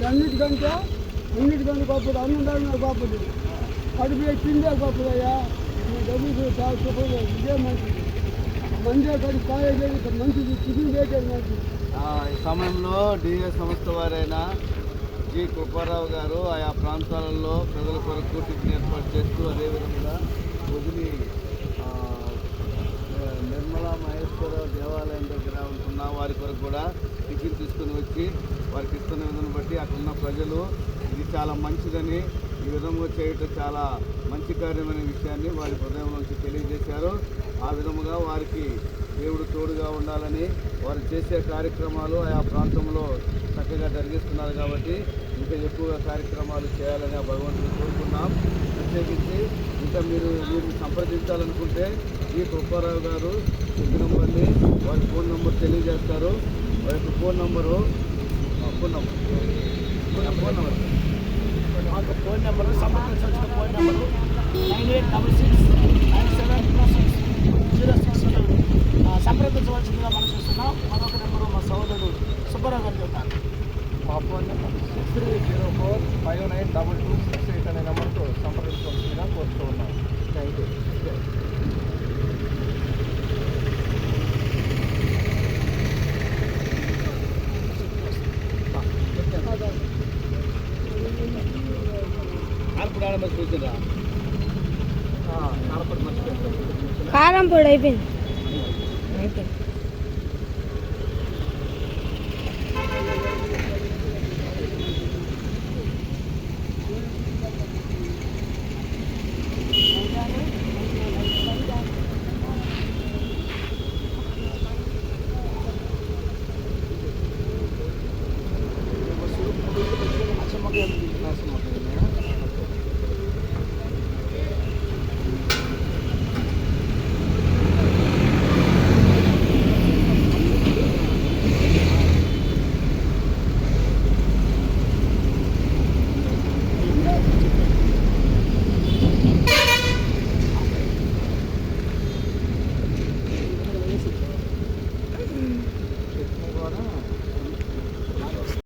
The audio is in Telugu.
అన్నిటికంటే గొప్పది అన్నం గొప్పది కడుపు తిండే గొప్పదయ్యా డబ్బులు చాలా ఇదే మంచిది మందే కడి కాయేది మంచిది చికెన్ చేసేది మంచిది. ఈ సమయంలో డిఎస్ సంస్థ వారైన జి కృపారావు గారు ఆయా ప్రాంతాలలో ప్రజల కొరకు టిఫిన్ ఏర్పాటు చేస్తూ అదేవిధంగా వదిలి నిర్మలా మహేశ్వర దేవాలయం దగ్గర ఉంటున్న వారి కొరకు కూడా టిఫిన్ తీసుకుని వచ్చి వారికి ఇస్తున్న విధానం బట్టి అక్కడ ఉన్న ప్రజలు ఇది చాలా మంచిదని ఈ విధంగా చేయటం చాలా మంచి కార్యమనే విషయాన్ని వారి హృదయం నుంచి తెలియజేశారు. ఆ విధముగా వారికి దేవుడు తోడుగా ఉండాలని వారు చేసే కార్యక్రమాలు ఆయా ప్రాంతంలో చక్కగా జరిగిస్తున్నారు కాబట్టి ఇంకా ఎక్కువగా కార్యక్రమాలు చేయాలని ఆ భగవంతుని కోరుకున్నాం. ప్రత్యేకించి ఇంకా మీరు సంప్రదించాలనుకుంటే ఈ కృపారావు గారు చెప్పినప్పటి వారి ఫోన్ నెంబర్ తెలియజేస్తారు. వారి యొక్క ఫోన్ నెంబరు సంప్రదించాల్సిన ఫోన్ నెంబరు 98669706 సంప్రదించవలసిందిగా మనం చూస్తున్నాం. మరొక నెంబరు మా సోదరుడు సుబ్బారావు గారు చెప్తారు. మా ఫోన్ నెంబర్ 6304592268 అనే నెంబర్తో సంప్రదించవలసిందిగా కోరుతూ ఉన్నాం. Thank you. కారంపొడి అయిపోయింది.